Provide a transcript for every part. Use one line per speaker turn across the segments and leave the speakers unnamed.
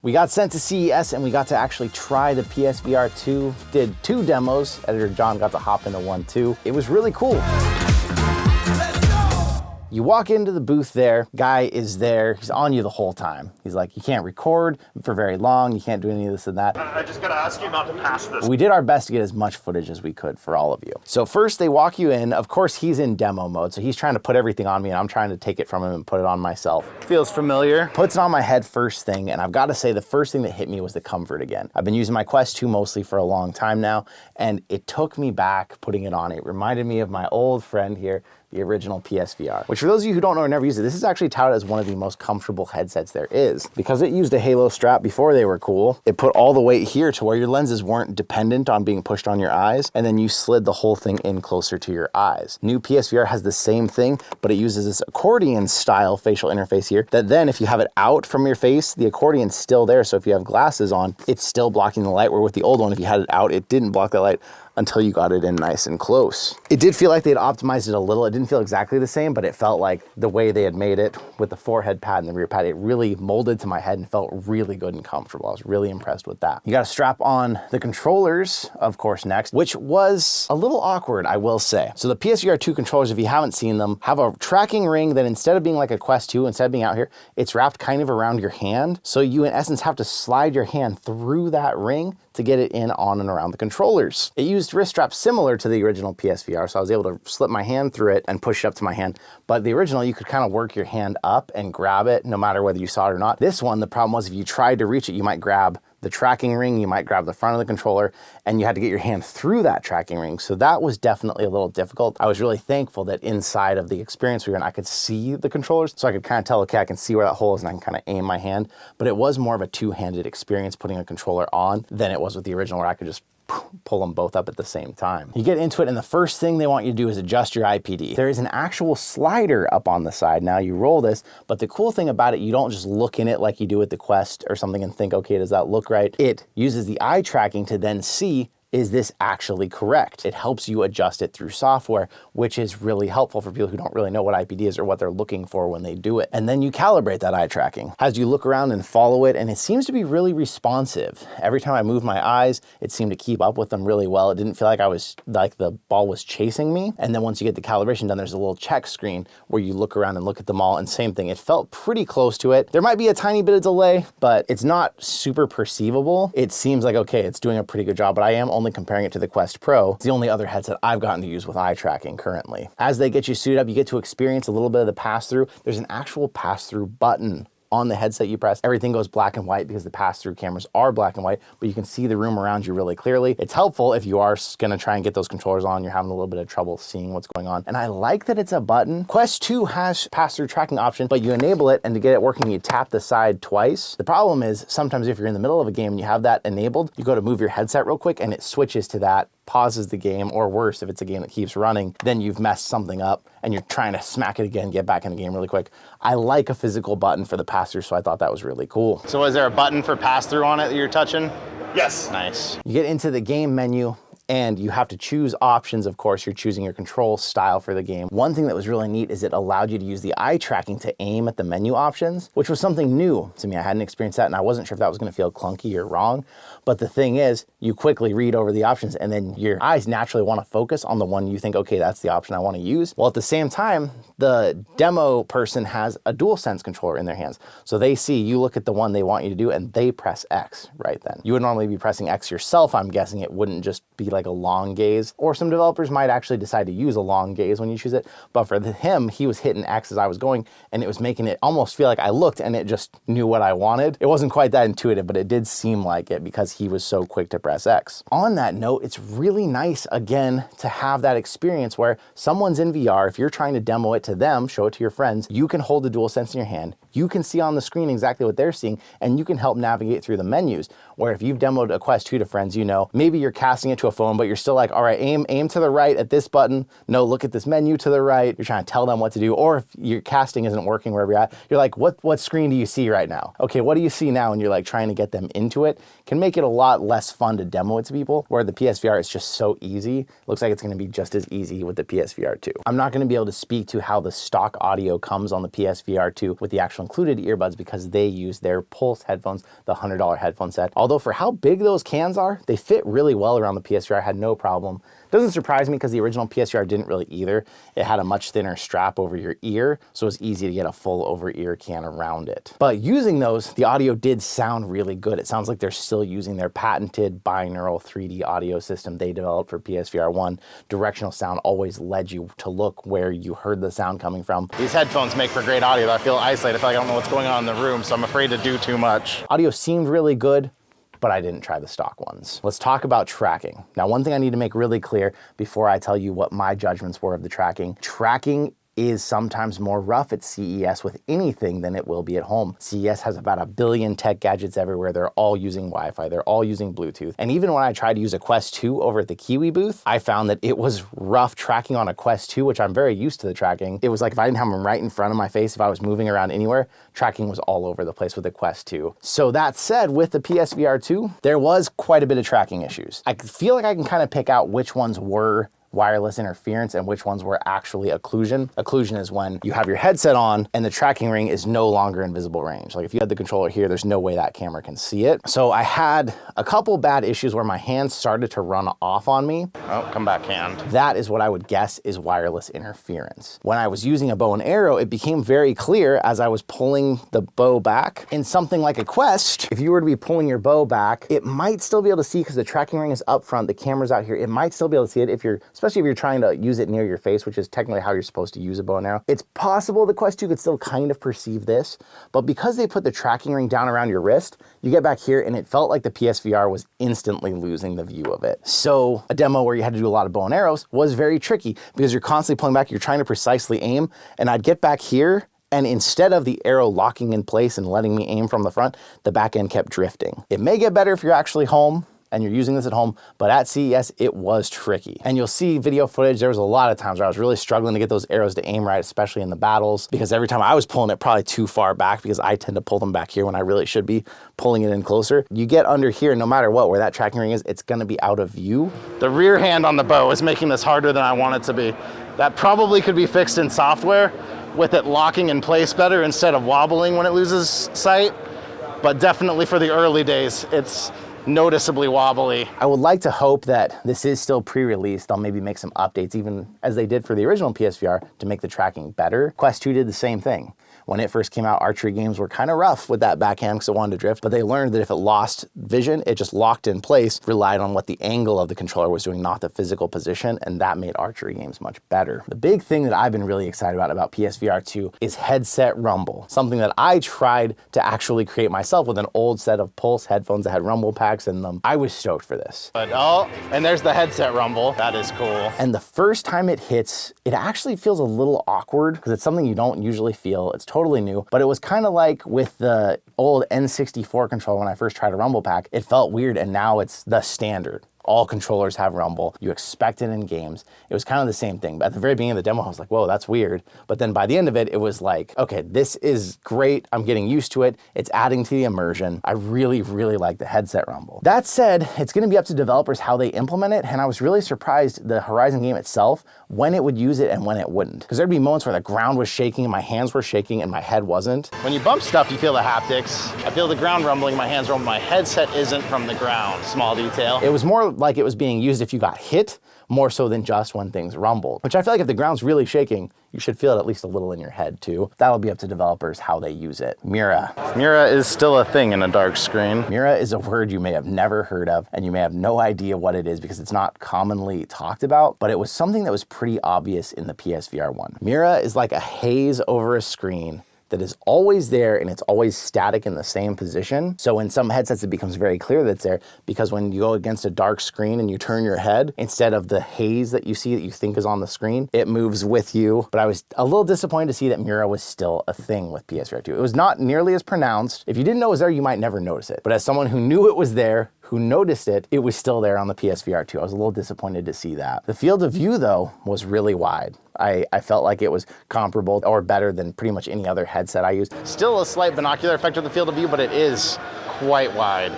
We got sent to CES and we got to actually try the PSVR 2, did 2 demos. Editor John got to hop into one too. It was really cool. You walk into the booth there, guy is there, he's on you the whole time. He's like, you can't record for very long, you can't do any of this and that.
I just gotta ask you not to pass this.
We did our best to get as much footage as we could for all of you. So first they walk you in, of course he's in demo mode, so he's trying to put everything on me and I'm trying to take it from him and put it on myself. Feels familiar. Puts it on my head first thing, and I've gotta say the first thing that hit me was the comfort again. I've been using my Quest 2 mostly for a long time now, and it took me back putting it on. It reminded me of my old friend here, the original PSVR, which for those of you who don't know or never used it, this is actually touted as one of the most comfortable headsets there is. Because it used a halo strap before they were cool, it put all the weight here to where your lenses weren't dependent on being pushed on your eyes, and then you slid the whole thing in closer to your eyes. New PSVR has the same thing, but it uses this accordion style facial interface here, that then if you have it out from your face, the accordion's still there, so if you have glasses on, it's still blocking the light, where with the old one, if you had it out, it didn't block that light until you got it in nice and close. It did feel like they'd optimized it a little. It didn't feel exactly the same, but it felt like the way they had made it with the forehead pad and the rear pad, it really molded to my head and felt really good and comfortable. I was really impressed with that. You got to strap on the controllers, of course, next, which was a little awkward, I will say. So the PSVR 2 controllers, if you haven't seen them, have a tracking ring that instead of being like a Quest 2, instead of being out here, it's wrapped kind of around your hand. So you in essence have to slide your hand through that ring to get it in, on, and around the controllers. It used wrist straps similar to the original PSVR, so I was able to slip my hand through it and push it up to my hand. But the original, you could kind of work your hand up and grab it no matter whether you saw it or not. This one, the problem was if you tried to reach it, you might grab the tracking ring, you might grab the front of the controller, and you had to get your hand through that tracking ring. So that was definitely a little difficult. I was really thankful that inside of the experience we were in, I could see the controllers, so I could kind of tell, okay, I can see where that hole is and I can kind of aim my hand. But it was more of a two-handed experience putting a controller on than it was with the original, where I could just pull them both up at the same time. You get into it and the first thing they want you to do is adjust your IPD. There is an actual slider up on the side. Now you roll this, but the cool thing about it, you don't just look in it like you do with the Quest or something and think, okay, does that look right? It uses the eye tracking to then see, is this actually correct? It helps you adjust it through software, which is really helpful for people who don't really know what IPD is or what they're looking for when they do it. And then you calibrate that eye tracking as you look around and follow it, and it seems to be really responsive. Every time I move my eyes, it seemed to keep up with them really well. It didn't feel like the ball was chasing me. And then once you get the calibration done, there's a little check screen where you look around and look at them all, and same thing. It felt pretty close to it. There might be a tiny bit of delay, but it's not super perceivable. It seems like, okay, it's doing a pretty good job, but I am only comparing it to the Quest Pro. It's the only other headset I've gotten to use with eye tracking currently. As they get you suited up, you get to experience a little bit of the pass-through. There's an actual pass-through button on the headset you press. Everything goes black and white because the pass-through cameras are black and white, but you can see the room around you really clearly. It's helpful if you are gonna try and get those controllers on, you're having a little bit of trouble seeing what's going on. And I like that it's a button. Quest 2 has pass-through tracking option, but you enable it, and to get it working, you tap the side twice. The problem is sometimes if you're in the middle of a game and you have that enabled, you go to move your headset real quick and it switches to that, pauses the game, or worse, if it's a game that keeps running, then you've messed something up and you're trying to smack it again, get back in the game really quick. I like a physical button for the pass-through, so I thought that was really cool. So is there a button for pass-through on it that you're touching?
Yes.
Nice. You get into the game menu, and you have to choose options. Of course, you're choosing your control style for the game. One thing that was really neat is it allowed you to use the eye tracking to aim at the menu options, which was something new to me. I hadn't experienced that, and I wasn't sure if that was gonna feel clunky or wrong. But the thing is, you quickly read over the options, and then your eyes naturally wanna focus on the one you think, okay, that's the option I wanna use. Well, at the same time, the demo person has a DualSense controller in their hands. So they see, you look at the one they want you to do, and they press X right then. You would normally be pressing X yourself, I'm guessing. It wouldn't just be like a long gaze, or some developers might actually decide to use a long gaze when you choose it. But for him, he was hitting X as I was going, and it was making it almost feel like I looked and it just knew what I wanted. It wasn't quite that intuitive, but it did seem like it because he was so quick to press X. On that note, it's really nice, again, to have that experience where someone's in VR, if you're trying to demo it to them, show it to your friends, you can hold the DualSense in your hand, you can see on the screen exactly what they're seeing, and you can help navigate through the menus. Where if you've demoed a Quest 2 to friends, you know, maybe you're casting it to a phone, but you're still like, all right, aim to the right at this button. No, look at this menu to the right. You're trying to tell them what to do. Or if your casting isn't working wherever you're at, you're like, what screen do you see right now? Okay, what do you see now? And you're like trying to get them into it. Can make it a lot less fun to demo it to people, where the PSVR is just so easy. Looks like it's gonna be just as easy with the PSVR 2. I'm not gonna be able to speak to how the stock audio comes on the PSVR 2 with the actual actual included earbuds because they use their Pulse headphones, the $100 headphone set. Although for how big those cans are, they fit really well around the PSVR. I had no problem. Doesn't surprise me because the original PSVR didn't really either. It had a much thinner strap over your ear, so it was easy to get a full over-ear can around it. But using those, the audio did sound really good. It sounds like they're still using their patented binaural 3D audio system they developed for PSVR 1. Directional sound always led you to look where you heard the sound coming from. These headphones make for great audio, though I feel isolated. I feel like I don't know what's going on in the room, so I'm afraid to do too much. Audio seemed really good, but I didn't try the stock ones. Let's talk about tracking. Now, one thing I need to make really clear before I tell you what my judgments were of the tracking, tracking is sometimes more rough at CES with anything than it will be at home. CES has about 1 billion tech gadgets everywhere. They're all using Wi-Fi. They're all using Bluetooth. And even when I tried to use a Quest 2 over at the Kiwi booth, I found that it was rough tracking on a Quest 2, which I'm very used to the tracking. It was like if I didn't have them right in front of my face, if I was moving around anywhere, tracking was all over the place with the Quest 2. So that said, with the PSVR 2, there was quite a bit of tracking issues. I feel like I can kind of pick out which ones were wireless interference and which ones were actually occlusion. Occlusion is when you have your headset on and the tracking ring is no longer in visible range. Like if you had the controller here, there's no way that camera can see it. So I had a couple bad issues where my hands started to run off on me. Oh, come back hand. That is what I would guess is wireless interference. When I was using a bow and arrow, it became very clear as I was pulling the bow back. In something like a Quest, if you were to be pulling your bow back, it might still be able to see because the tracking ring is up front, the camera's out here. It might still be able to see it if you're, especially if you're trying to use it near your face, which is technically how you're supposed to use a bow and arrow. It's possible the Quest 2 could still kind of perceive this, but because they put the tracking ring down around your wrist, you get back here and it felt like the PSVR was instantly losing the view of it. So a demo where you had to do a lot of bow and arrows was very tricky because you're constantly pulling back, you're trying to precisely aim, and I'd get back here and instead of the arrow locking in place and letting me aim from the front, the back end kept drifting. It may get better if you're actually home and you're using this at home, but at CES, it was tricky. And you'll see video footage, there was a lot of times where I was really struggling to get those arrows to aim right, especially in the battles, because every time I was pulling it probably too far back because I tend to pull them back here when I really should be pulling it in closer. You get under here, no matter what, where that tracking ring is, it's gonna be out of view. The rear hand on the bow is making this harder than I want it to be. That probably could be fixed in software with it locking in place better instead of wobbling when it loses sight. But definitely for the early days, it's noticeably wobbly. I would like to hope that this is still pre-release. They'll maybe make some updates, even as they did for the original PSVR, to make the tracking better. Quest 2 did the same thing. When it first came out, archery games were kind of rough with that backhand because it wanted to drift, but they learned that if it lost vision, it just locked in place, relied on what the angle of the controller was doing, not the physical position, and that made archery games much better. The big thing that I've been really excited about PSVR 2 is headset rumble, something that I tried to actually create myself with an old set of Pulse headphones that had rumble packs in them. I was stoked for this. But oh, and there's the headset rumble. That is cool. And the first time it hits, it actually feels a little awkward because it's something you don't usually feel. It's totally new, but it was kind of like with the old N64 controller when I first tried a rumble pack. It felt weird, and now it's the standard. All controllers have rumble. You expect it in games. It was kind of the same thing. But at the very beginning of the demo, I was like, whoa, that's weird. But then by the end of it, it was like, okay, this is great. I'm getting used to it. It's adding to the immersion. I really, really like the headset rumble. That said, it's going to be up to developers how they implement it. And I was really surprised the Horizon game itself, when it would use it and when it wouldn't. Because there'd be moments where the ground was shaking and my hands were shaking and my head wasn't. When you bump stuff, you feel the haptics. I feel the ground rumbling, my hands rumbling. My headset isn't from the ground. Small detail. It was more like it was being used if you got hit, more so than just when things rumbled. Which I feel like if the ground's really shaking, you should feel it at least a little in your head too. That'll be up to developers how they use it. MURA. MURA is still a thing in a dark screen. MURA is a word you may have never heard of, and you may have no idea what it is because it's not commonly talked about, but it was something that was pretty obvious in the PSVR 1. MURA is like a haze over a screen that is always there and it's always static in the same position. So in some headsets, it becomes very clear that it's there because when you go against a dark screen and you turn your head, instead of the haze that you see that you think is on the screen, it moves with you. But I was a little disappointed to see that MURA was still a thing with PSVR 2. It was not nearly as pronounced. If you didn't know it was there, you might never notice it. But as someone who knew it was there, who noticed it, it was still there on the PSVR 2. I was a little disappointed to see that. The field of view, though, was really wide. I felt like it was comparable or better than pretty much any other headset I used. Still a slight binocular effect of the field of view, but it is quite wide.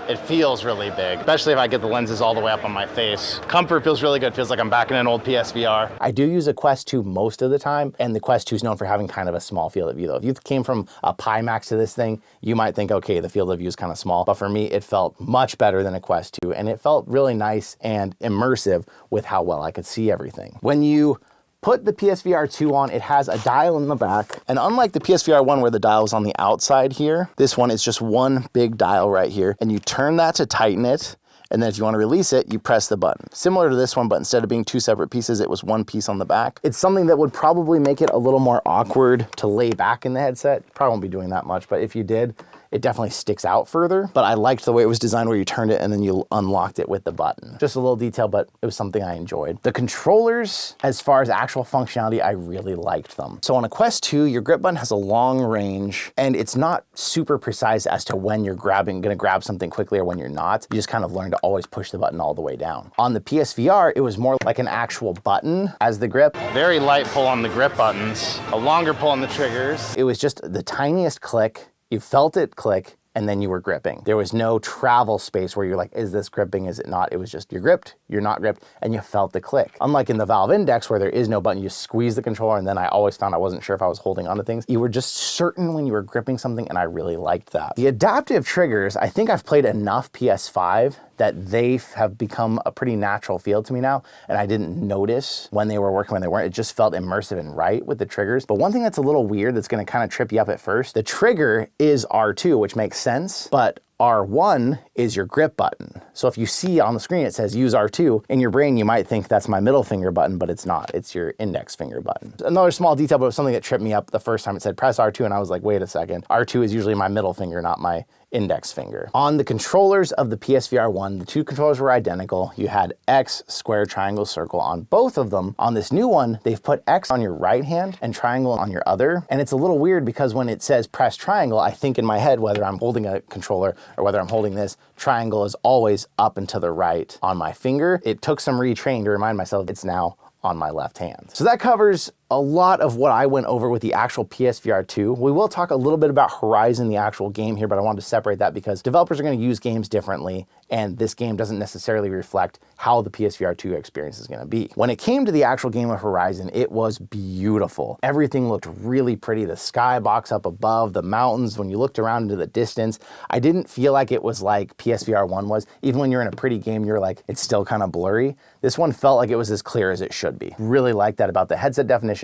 it feels really big, especially if I get the lenses all the way up on my face. Comfort feels really good. Feels like I'm back in an old PSVR. I do use a Quest 2 most of the time, and the Quest 2 is known for having kind of a small field of view though. If you came from a Pimax to this thing, you might think, okay, the field of view is kind of small, but for me, it felt much better than a Quest 2, and it felt really nice and immersive with how well I could see everything. When you put the PSVR 2 on, it has a dial in the back, and unlike the PSVR 1 where the dial is on the outside here, this one is just one big dial right here, and you turn that to tighten it, and then if you want to release it, you press the button. Similar to this one, but instead of being two separate pieces, it was one piece on the back. It's something that would probably make it a little more awkward to lay back in the headset. Probably won't be doing that much, but if you did, it definitely sticks out further. But I liked the way it was designed where you turned it and then you unlocked it with the button. Just a little detail, but it was something I enjoyed. The controllers, as far as actual functionality, I really liked them. So on a Quest 2, your grip button has a long range and it's not super precise as to when you're gonna grab something quickly or when you're not. You just kind of learn to always push the button all the way down. On the PSVR, it was more like an actual button as the grip. Very light pull on the grip buttons, a longer pull on the triggers. It was just the tiniest click. You felt it click, and then you were gripping. There was no travel space where you're like, is this gripping, is it not? It was just, you're gripped, you're not gripped, and you felt the click. Unlike in the Valve Index where there is no button, you squeeze the controller, and then I always found I wasn't sure if I was holding onto things. You were just certain when you were gripping something, and I really liked that. The adaptive triggers, I think I've played enough PS5 that they have become a pretty natural feel to me now, and I didn't notice when they were working, when they weren't. It just felt immersive and right with the triggers. But one thing that's a little weird that's gonna kind of trip you up at first, the trigger is R2, which makes sense, but R1 is your grip button. So if you see on the screen it says use R2, in your brain you might think that's my middle finger button, but it's not. It's your index finger button. Another small detail, but it was something that tripped me up the first time it said press R2, and I was like, wait a second. R2 is usually my middle finger, not my index finger. On the controllers of the PSVR 1, the two controllers were identical. You had X, square, triangle, circle on both of them. On this new one, they've put X on your right hand and triangle on your other. And it's a little weird because when it says press triangle, I think in my head, whether I'm holding a controller or whether I'm holding this, triangle is always up and to the right on my finger. It took some retraining to remind myself it's now on my left hand. So that covers a lot of what I went over with the actual PSVR 2. We will talk a little bit about Horizon, the actual game here, but I wanted to separate that because developers are going to use games differently, and this game doesn't necessarily reflect how the PSVR 2 experience is going to be. When it came to the actual game of Horizon, it was beautiful. Everything looked really pretty. The skybox up above, the mountains, when you looked around into the distance, I didn't feel like it was like PSVR 1 was. Even when you're in a pretty game, you're like, it's still kind of blurry. This one felt like it was as clear as it should be. Really like that about the headset definition.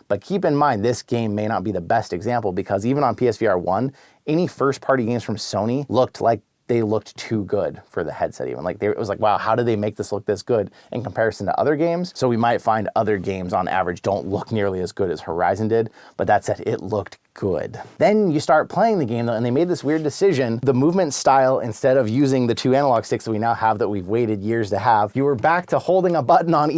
But keep in mind, this game may not be the best example because even on PSVR 1, any first-party games from Sony looked like they looked too good for the headset even. Like it was like, wow, how did they make this look this good in comparison to other games? So we might find other games on average don't look nearly as good as Horizon did, but that said, it looked good. Then you start playing the game though, and they made this weird decision. The movement style, instead of using the two analog sticks that we now have that we've waited years to have, you were back to holding a button on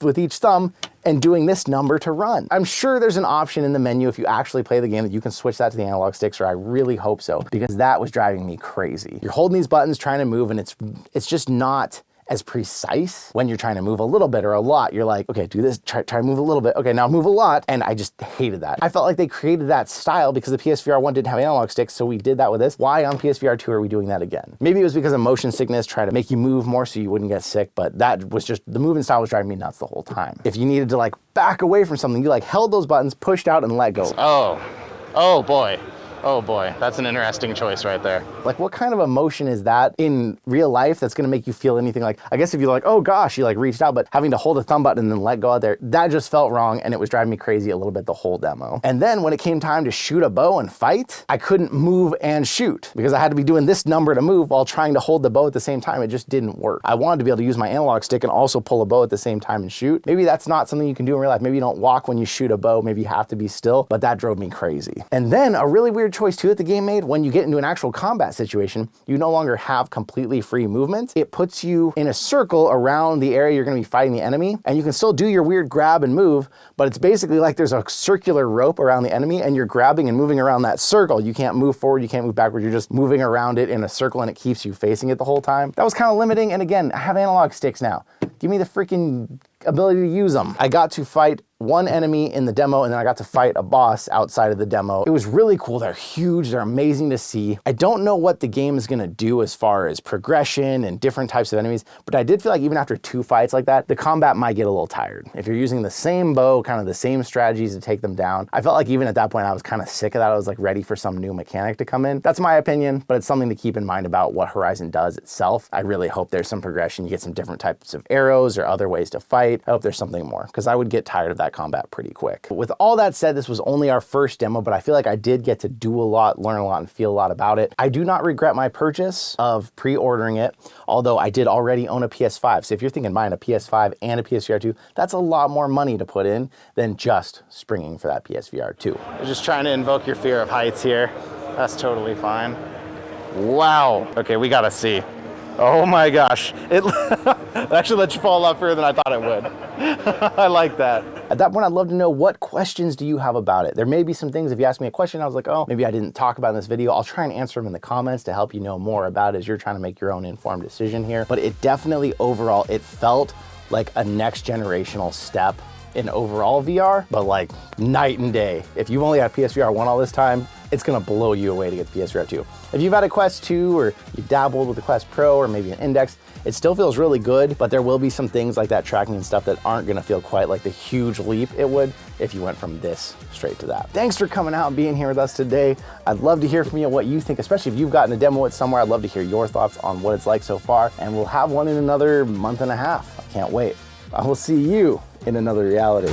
with each thumb and doing this number to run. I'm sure there's an option in the menu if you actually play the game that you can switch that to the analog sticks, or I really hope so, because that was driving me crazy. You're holding these buttons trying to move, and it's just not as precise when you're trying to move a little bit or a lot. You're like, okay, do this, try to move a little bit. Okay, now move a lot. And I just hated that. I felt like they created that style because the PSVR 1 didn't have analog sticks, so we did that with this. Why on PSVR 2 are we doing that again? Maybe it was because of motion sickness, try to make you move more so you wouldn't get sick, but that was just, the movement style was driving me nuts the whole time. If you needed to like back away from something, you like held those buttons, pushed out and let go. Oh boy. Oh boy, that's an interesting choice right there. Like what kind of emotion is that in real life that's gonna make you feel anything like, I guess if you're like, oh gosh, you like reached out, but having to hold a thumb button and then let go out there, that just felt wrong and it was driving me crazy a little bit the whole demo. And then when it came time to shoot a bow and fight, I couldn't move and shoot because I had to be doing this number to move while trying to hold the bow at the same time. It just didn't work. I wanted to be able to use my analog stick and also pull a bow at the same time and shoot. Maybe that's not something you can do in real life. Maybe you don't walk when you shoot a bow. Maybe you have to be still, but that drove me crazy. And then a really weird choice too that the game made, when you get into an actual combat situation, you no longer have completely free movement. It puts you in a circle around the area you're going to be fighting the enemy, and you can still do your weird grab and move, but it's basically like there's a circular rope around the enemy and you're grabbing and moving around that circle. You can't move forward, you can't move backward, you're just moving around it in a circle and it keeps you facing it the whole time. That was kind of limiting, and again, I have analog sticks now. Give me the freaking ability to use them. I got to fight one enemy in the demo, and then I got to fight a boss outside of the demo. It was really cool. They're huge, they're amazing to see. I don't know what the game is gonna do as far as progression and different types of enemies, but I did feel like even after 2 fights like that, the combat might get a little tired. If you're using the same bow, kind of the same strategies to take them down, I felt like even at that point, I was kind of sick of that. I was like ready for some new mechanic to come in. That's my opinion, but it's something to keep in mind about what Horizon does itself. I really hope there's some progression. You get some different types of arrows or other ways to fight. I hope there's something more, because I would get tired of that combat pretty quick. With all that said, this was only our first demo, but I feel like I did get to do a lot, learn a lot, and feel a lot about it. I do not regret my purchase of pre-ordering it, although I did already own a PS5. So if you're thinking buying a PS5 and a PSVR2, that's a lot more money to put in than just springing for that PSVR2. You're just trying to invoke your fear of heights here. That's totally fine. Wow. Okay, we gotta see. Oh my gosh. It actually let you fall a lot further than I thought it would. I like that. At that point, I'd love to know, what questions do you have about it? There may be some things, if you ask me a question, I was like, oh, maybe I didn't talk about in this video. I'll try and answer them in the comments to help you know more about it as you're trying to make your own informed decision here. But it definitely, overall, it felt like a next generational step in overall VR, but like night and day. If you've only had PSVR 1 all this time, it's gonna blow you away to get the PSVR 2. If you've had a Quest 2 or you dabbled with the Quest Pro or maybe an Index, it still feels really good, but there will be some things like that tracking and stuff that aren't gonna feel quite like the huge leap it would if you went from this straight to that. Thanks for coming out and being here with us today. I'd love to hear from you what you think, especially if you've gotten a demo it somewhere. I'd love to hear your thoughts on what it's like so far, and we'll have one in another month and a half. I can't wait. I will see you in another reality.